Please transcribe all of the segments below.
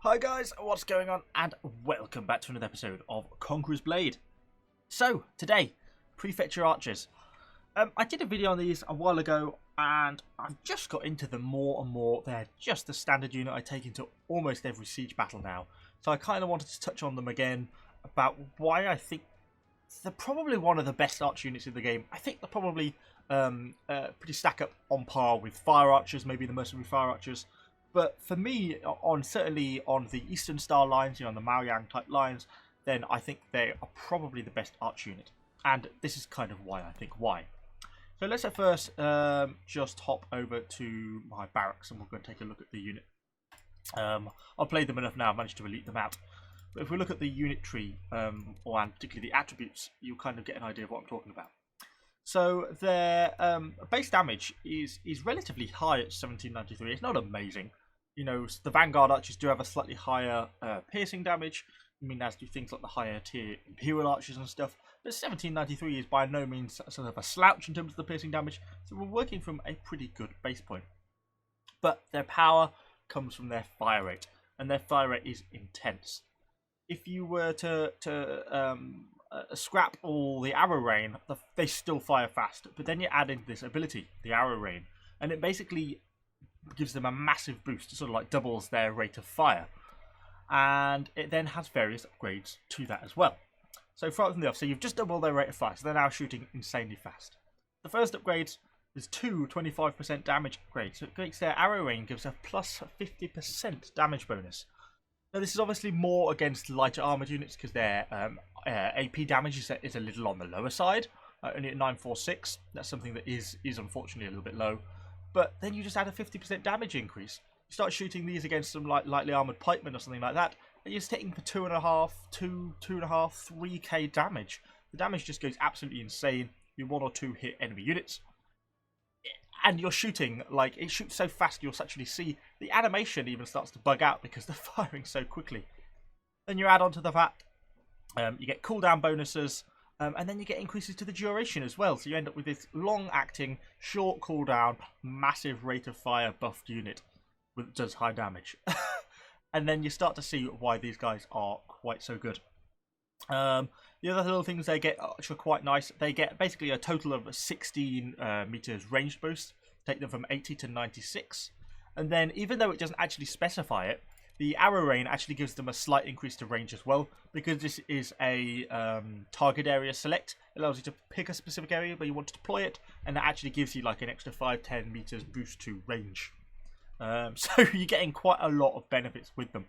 Hi guys, what's going on? And welcome back to another episode of Conqueror's Blade. So, today, Prefecture Archers. I did a video on these a while ago, and I've just got into them more and more. They're just the standard unit I take into almost every siege battle now. So I kind of wanted to touch on them again, about why I think they're probably one of the best archer units in the game. I think they're probably pretty stack up on par with Fire Archers, maybe the mercenary Fire Archers. But for me, certainly on the Eastern Star lines, on the Maoyang type lines, then I think they are probably the best arch unit. And this is kind of why I think why. So let's at first just hop over to my barracks and we're going to take a look at the unit. I've played them enough now, I've managed to elite them out. But if we look at the unit tree, and particularly the attributes, you'll kind of get an idea of what I'm talking about. So their base damage is relatively high at 1793. It's not amazing. The Vanguard Archers do have a slightly higher piercing damage. As do things like the higher tier Imperial Archers and stuff. But 1793 is by no means sort of a slouch in terms of the piercing damage. So we're working from a pretty good base point. But their power comes from their fire rate. And their fire rate is intense. If you were to scrap all the arrow rain, they still fire fast. But then you add in this ability, the arrow rain. And it basically gives them a massive boost. It sort of like doubles their rate of fire. And it then has various upgrades to that as well. So from the off, so you've just doubled their rate of fire, so they're now shooting insanely fast. The first upgrade is 25% damage upgrades. So it makes their arrow rain, gives a plus 50% damage bonus. Now this is obviously more against lighter armoured units because their AP damage is a little on the lower side, only at 946. That's something that is unfortunately a little bit low. But then you just add a 50% damage increase. You start shooting these against some lightly armoured pikemen or something like that, and you're hitting for 3k damage. The damage just goes absolutely insane. You 1 or 2 hit enemy units. And you're shooting, it shoots so fast you'll actually see the animation even starts to bug out because they're firing so quickly. Then you add on to the fact, you get cooldown bonuses, and then you get increases to the duration as well. So you end up with this long-acting, short cooldown, massive rate of fire buffed unit that does high damage. And then you start to see why these guys are quite so good. The other little things they get, which are quite nice, they get basically a total of 16 meters range boost, take them from 80 to 96. And then, even though it doesn't actually specify it, the arrow rain actually gives them a slight increase to range as well, because this is a target area select. It allows you to pick a specific area where you want to deploy it, and it actually gives you like an extra 5-10 meters boost to range. So you're getting quite a lot of benefits with them.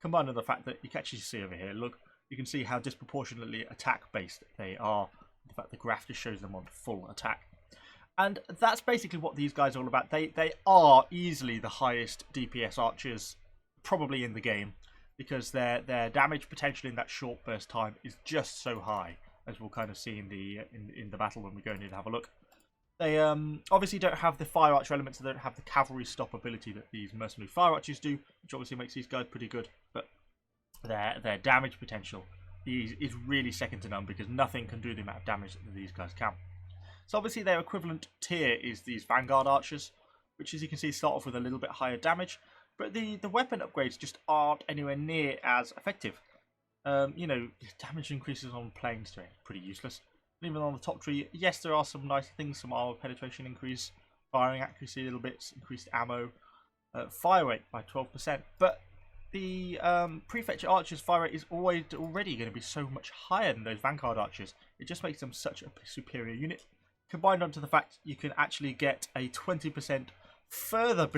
Combined with the fact that you can actually see over here, look, you can see how disproportionately attack-based they are. In fact, the graph just shows them on full attack. And that's basically what these guys are all about. They are easily the highest DPS archers probably in the game, because their damage potential in that short burst time is just so high, as we'll kind of see in the battle when we go in and have a look. They obviously don't have the fire archer elements, so they don't have the cavalry stop ability that these mercenary fire archers do, which obviously makes these guys pretty good. But their damage potential is really second to none, because nothing can do the amount of damage that these guys can. So obviously their equivalent tier is these Vanguard Archers, which, as you can see, start off with a little bit higher damage, but the weapon upgrades just aren't anywhere near as effective. Damage increases on planes are pretty useless. Even on the top tree, yes, there are some nice things, some armor penetration increase, firing accuracy a little bit, increased ammo, fire rate by 12%, but the Prefecture Archers' fire rate is already going to be so much higher than those Vanguard Archers. It just makes them such a superior unit. Combined onto the fact you can actually get a 20% further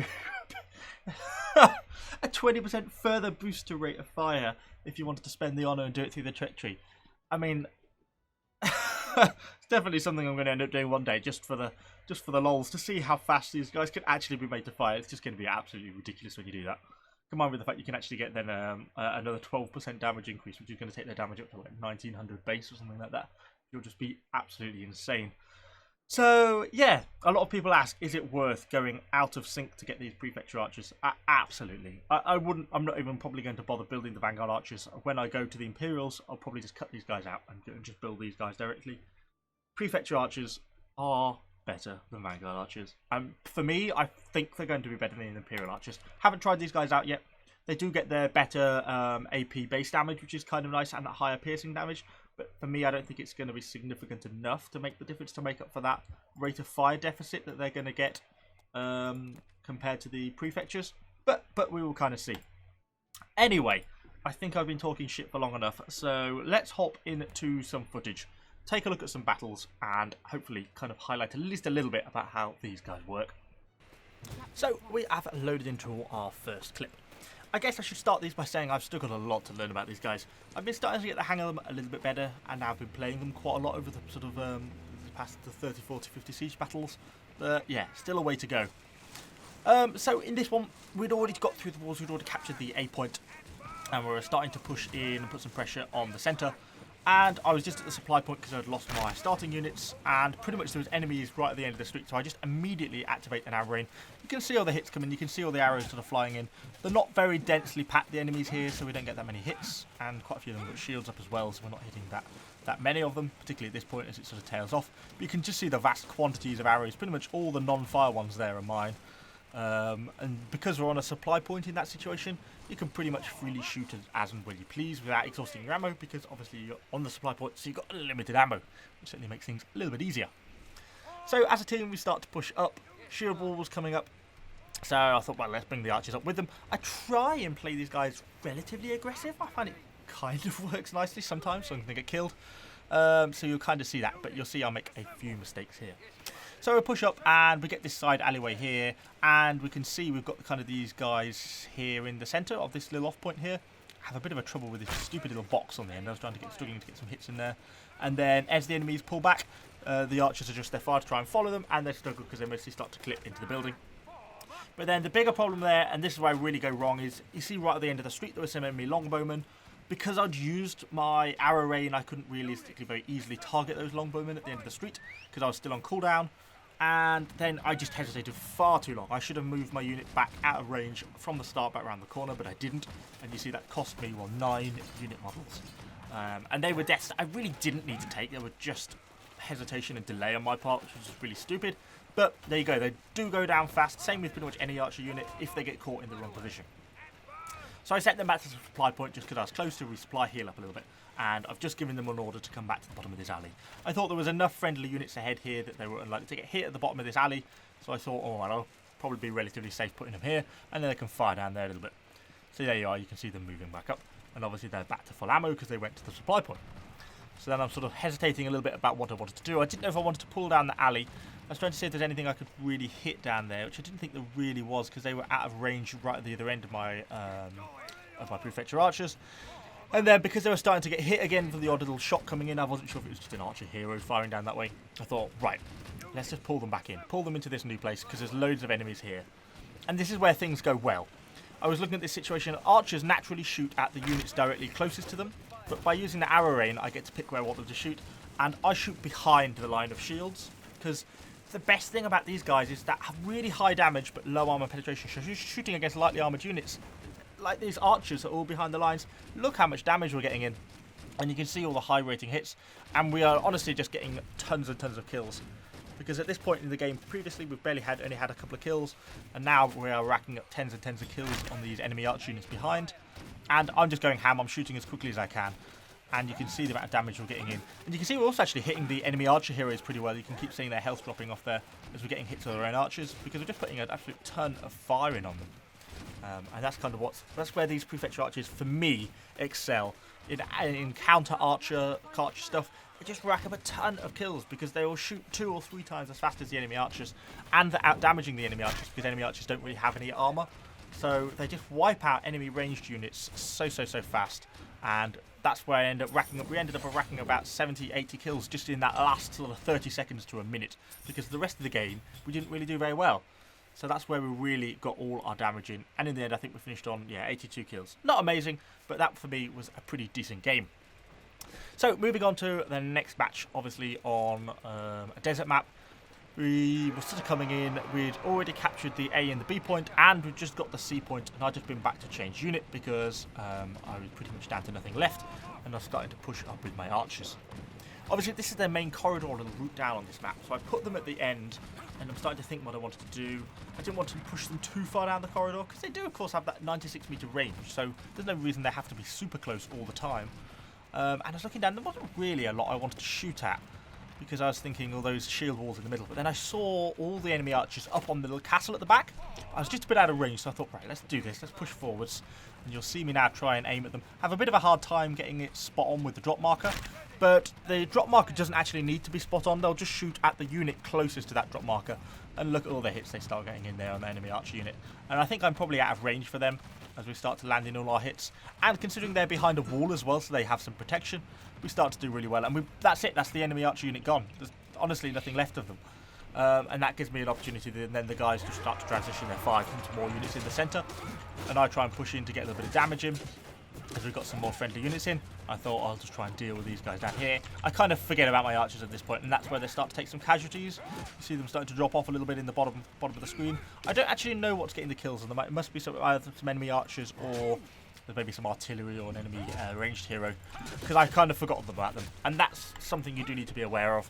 a 20% further boost to rate of fire if you wanted to spend the honor and do it through the trick tree. I mean, it's definitely something I'm going to end up doing one day, just for the lols, to see how fast these guys can actually be made to fire. It's just going to be absolutely ridiculous when you do that. Combined with the fact you can actually get then another 12% damage increase, which is going to take their damage up to like 1900 base or something like that. You'll just be absolutely insane. So yeah, a lot of people ask, is it worth going out of sync to get these Prefecture Archers? Absolutely. I'm not even probably going to bother building the Vanguard Archers. When I go to the Imperials, I'll probably just cut these guys out and just build these guys directly. Prefecture Archers are better than Vanguard Archers. For me, I think they're going to be better than the Imperial Archers. Haven't tried these guys out yet. They do get their better AP base damage, which is kind of nice, and that higher piercing damage. But for me, I don't think it's going to be significant enough to make the difference to make up for that rate of fire deficit that they're going to get compared to the prefectures. But we will kind of see. Anyway, I think I've been talking shit for long enough, so let's hop into some footage, take a look at some battles, and hopefully kind of highlight at least a little bit about how these guys work. So we have loaded into our first clip. I guess I should start these by saying I've still got a lot to learn about these guys. I've been starting to get the hang of them a little bit better, and now I've been playing them quite a lot over the sort of the past 30, 40, 50 siege battles. But yeah, still a way to go. So in this one, we'd already got through the walls, we'd already captured the A point, and we were starting to push in and put some pressure on the centre. And I was just at the supply point because I'd lost my starting units, and pretty much there was enemies right at the end of the street, so I just immediately activate an arrow rain. You can see all the hits coming, you can see all the arrows sort of flying in. They're not very densely packed, the enemies here, so we don't get that many hits, and quite a few of them got shields up as well, so we're not hitting that many of them, particularly at this point as it sort of tails off. But you can just see the vast quantities of arrows. Pretty much all the non-fire ones there are mine. And because we're on a supply point in that situation, you can pretty much freely shoot as and when you please without exhausting your ammo, because obviously you're on the supply point, so you've got unlimited ammo, which certainly makes things a little bit easier. So as a team, we start to push up. Shield wall was coming up, so I thought, well, let's bring the archers up with them. I try and play these guys relatively aggressive. I find it kind of works nicely sometimes, so I'm going to get killed. So you'll kind of see that, but you'll see I'll make a few mistakes here. So we push up and we get this side alleyway here, and we can see we've got kind of these guys here in the centre of this little off point here. I have a bit of a trouble with this stupid little box on the end. I was struggling to get some hits in there. And then as the enemies pull back, the archers adjust their fire to try and follow them, and they struggle because they mostly start to clip into the building. But then the bigger problem there, and this is where I really go wrong, is you see right at the end of the street there were some enemy longbowmen. Because I'd used my arrow rain, I couldn't realistically very easily target those longbowmen at the end of the street because I was still on cooldown. And then I just hesitated far too long. I should have moved my unit back out of range from the start, back around the corner, but I didn't. And you see that cost me, well, 9 unit models. And they were deaths that I really didn't need to take. They were just hesitation and delay on my part, which was just really stupid. But there you go. They do go down fast. Same with pretty much any archer unit if they get caught in the wrong position. So I sent them back to the supply point just because I was close to resupply, heal up a little bit. And I've just given them an order to come back to the bottom of this alley. I thought there was enough friendly units ahead here that they were unlikely to get hit at the bottom of this alley. So I thought, oh, well, I'll probably be relatively safe putting them here. And then they can fire down there a little bit. So there you are, you can see them moving back up. And obviously they're back to full ammo because they went to the supply point. So then I'm sort of hesitating a little bit about what I wanted to do. I didn't know if I wanted to pull down the alley. I was trying to see if there's anything I could really hit down there, which I didn't think there really was because they were out of range right at the other end of my Prefecture archers. And then because they were starting to get hit again from the odd little shot coming in, I wasn't sure if it was just an archer hero firing down that way. I thought, right, let's just pull them back in. Pull them into this new place because there's loads of enemies here. And this is where things go well. I was looking at this situation. Archers naturally shoot at the units directly closest to them. But by using the arrow rain, I get to pick where I want them to shoot. And I shoot behind the line of shields. Because the best thing about these guys is that have really high damage but low armor penetration. So shooting against lightly armored units, like these archers are all behind the lines. Look how much damage we're getting in. And you can see all the high rating hits. And we are honestly just getting tons and tons of kills. Because at this point in the game, previously we've only had a couple of kills. And now we are racking up tens and tens of kills on these enemy archer units behind. And I'm just going ham. I'm shooting as quickly as I can. And you can see the amount of damage we're getting in. And you can see we're also actually hitting the enemy archer heroes pretty well. You can keep seeing their health dropping off there as we're getting hits with our own archers. Because we're just putting an absolute ton of fire in on them. And that's kind of that's where these Prefecture archers, for me, excel. In counter archer stuff, they just rack up a ton of kills because they will shoot 2 or 3 times as fast as the enemy archers, and they're out damaging the enemy archers because enemy archers don't really have any armor. So they just wipe out enemy ranged units so fast, and that's where I end up racking up. We ended up racking about 70-80 kills just in that last sort of 30 seconds to a minute, because the rest of the game we didn't really do very well. So that's where we really got all our damage in. And in the end, I think we finished on, 82 kills. Not amazing, but that for me was a pretty decent game. So moving on to the next match, obviously on a desert map. We were sort of coming in, we'd already captured the A and the B point, and we'd just got the C point, and I'd just been back to change unit because I was pretty much down to nothing left, and I was starting to push up with my archers. Obviously, this is their main corridor and the route down on this map, so I put them at the end, and I'm starting to think what I wanted to do. I didn't want to push them too far down the corridor, because they do, of course, have that 96-meter range, so there's no reason they have to be super close all the time. And I was looking down, there wasn't really a lot I wanted to shoot at, because I was thinking all those shield walls in the middle, but then I saw all the enemy archers up on the little castle at the back. I was just a bit out of range, so I thought, right, let's do this, let's push forwards, and you'll see me now try and aim at them. Have a bit of a hard time getting it spot on with the drop marker, but the drop marker doesn't actually need to be spot on. They'll just shoot at the unit closest to that drop marker, and look at all the hits they start getting in there on the enemy archer unit. And I think I'm probably out of range for them as we start to land in all our hits, and considering they're behind a wall as well, so they have some protection, we start to do really well. And that's it, that's the enemy archer unit gone. There's honestly nothing left of them. And that gives me an opportunity then the guys to start to transition their fire into more units in the centre, and I try and push in to get a little bit of damage in. As we've got some more friendly units in, I thought I'll just try and deal with these guys down here. I kind of forget about my archers at this point, and that's where they start to take some casualties. You see them starting to drop off a little bit in the bottom of the screen. I don't actually know what's getting the kills on them. It must be either some enemy archers or there's maybe some artillery or an enemy ranged hero, because I kind of forgot about them, and that's something you do need to be aware of.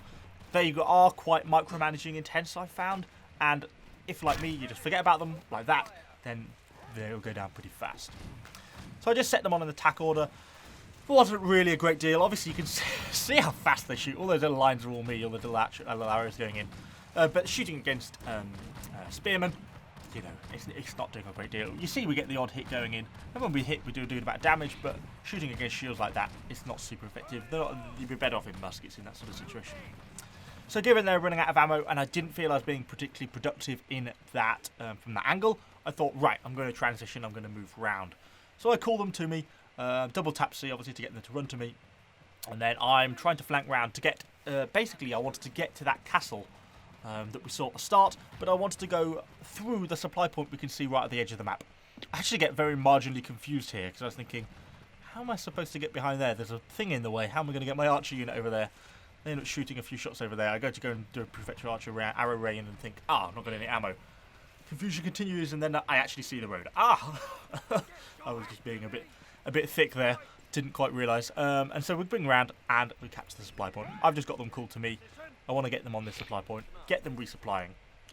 They are quite micromanaging intense, I've found, and if, like me, you just forget about them like that, then they'll go down pretty fast. So I just set them on an attack order. It wasn't really a great deal. Obviously, you can see how fast they shoot. All those little lines are all me, all the little arrows going in. But shooting against spearmen, you know, it's not doing a great deal. You see we get the odd hit going in, and when we hit, we do a bit of damage, but shooting against shields like that, it's not super effective. You'd be better off in muskets in that sort of situation. So given they're running out of ammo, and I didn't feel I was being particularly productive in that from that angle, I thought, right, I'm going to transition, I'm going to move round. So I call them to me, double tap C obviously to get them to run to me, and then I'm trying to flank round to get, basically I wanted to get to that castle that we saw at the start, but I wanted to go through the supply point we can see right at the edge of the map. I actually get very marginally confused here, because I was thinking, how am I supposed to get behind there? There's a thing in the way, how am I going to get my archer unit over there? I end up shooting a few shots over there. I go and do a Prefecture archer arrow rain and think, I've not got any ammo. Confusion continues, and then I actually see the road. I was just being a bit thick there. Didn't quite realise. And so we bring round and we capture the supply point. I've just got them called to me. I want to get them on this supply point, get them resupplying,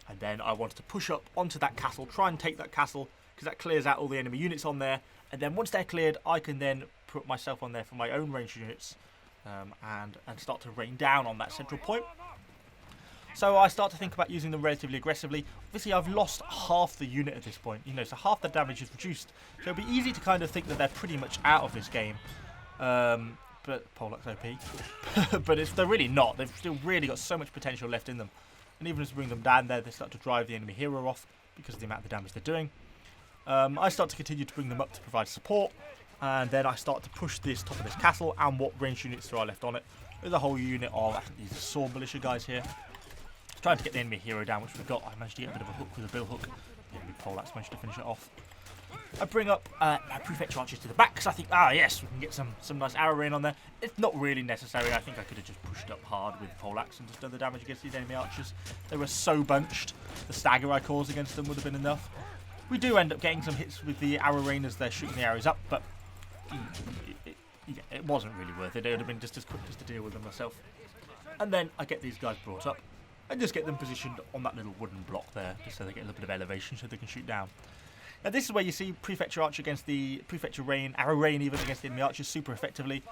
and then I wanted to push up onto that castle, try and take that castle, because that clears out all the enemy units on there. And then once they're cleared, I can then put myself on there for my own ranged units, and start to rain down on that central point. So I start to think about using them relatively aggressively. Obviously, I've lost half the unit at this point, you know, so half the damage is reduced. So it'll be easy to kind of think that they're pretty much out of this game. But Polak's OP. But they're really not. They've still really got so much potential left in them. And even as we bring them down there, they start to drive the enemy hero off because of the amount of damage they're doing. I start to continue to bring them up to provide support. And then I start to push this top of this castle and what ranged units there are left on it. There's a whole unit of, I think these are sword militia guys here. Trying to get the enemy hero down, which we've got. I managed to get a bit of a hook with a bill hook. The enemy Polak's managed to finish it off. I bring up my Prefecture archers to the back because I think, yes, we can get some nice arrow rain on there. It's not really necessary. I think I could have just pushed up hard with Polak's and just done the damage against these enemy archers. They were so bunched. The stagger I caused against them would have been enough. We do end up getting some hits with the arrow rain as they're shooting the arrows up, but it wasn't really worth it. It would have been just as quick just to deal with them myself. And then I get these guys brought up and just get them positioned on that little wooden block there, just so they get a little bit of elevation so they can shoot down. Now this is where you see Prefecture Archer against the Prefecture Rain, Arrow Rain even against the enemy archers super effectively.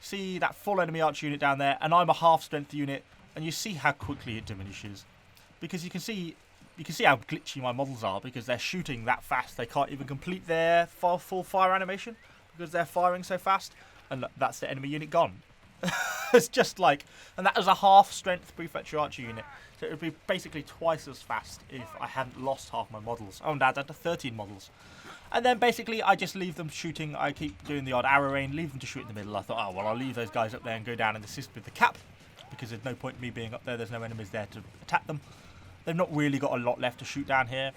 See that full enemy archer unit down there, and I'm a half strength unit, and you see how quickly it diminishes. Because you can see how glitchy my models are, because they're shooting that fast, they can't even complete their full fire animation, because they're firing so fast, and that's the enemy unit gone. It's just like, and that was a half strength Prefecture Archer unit, so it would be basically twice as fast if I hadn't lost half my models. Oh, and I had 13 models. And then basically I just leave them shooting. I keep doing the odd arrow rain, leave them to shoot in the middle. I thought, well, I'll leave those guys up there and go down and assist with the cap, because there's no point in me being up there. There's no enemies there to attack them. They've not really got a lot left to shoot down here.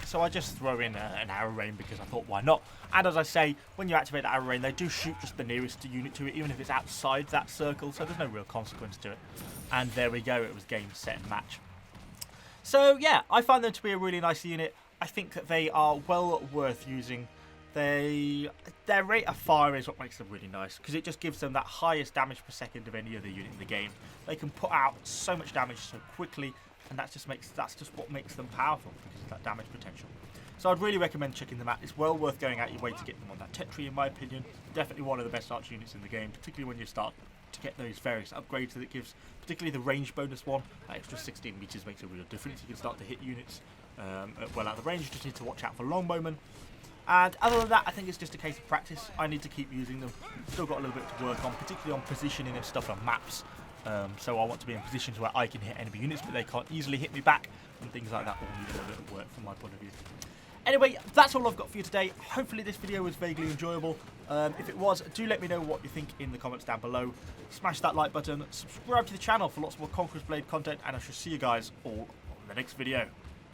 So I just throw in an arrow rain because I thought, why not? And as I say, when you activate the arrow rain, they do shoot just the nearest unit to it, even if it's outside that circle, so there's no real consequence to it. And there we go, it was game, set, and match. So yeah, I find them to be a really nice unit. I think that they are well worth using. They're their rate of fire is what makes them really nice, because it just gives them that highest damage per second of any other unit in the game. They can put out so much damage so quickly, and that's just what makes them powerful, because of that damage potential. So I'd really recommend checking them out. It's well worth going out your way to get them on that tech tree, in my opinion. Definitely one of the best archer units in the game, particularly when you start to get those various upgrades that it gives, particularly the range bonus one. That extra 16 meters makes a real difference. You can start to hit units well out of the range. You just need to watch out for longbowmen. And other than that, I think it's just a case of practice. I need to keep using them. Still got a little bit to work on, particularly on positioning and stuff on maps. So I want to be in positions where I can hit enemy units, but they can't easily hit me back, and things like that all need a little bit of work from my point of view. Anyway, that's all I've got for you today. Hopefully this video was vaguely enjoyable. If it was, do let me know what you think in the comments down below. Smash that like button, subscribe to the channel for lots more Conqueror's Blade content, and I shall see you guys all on the next video.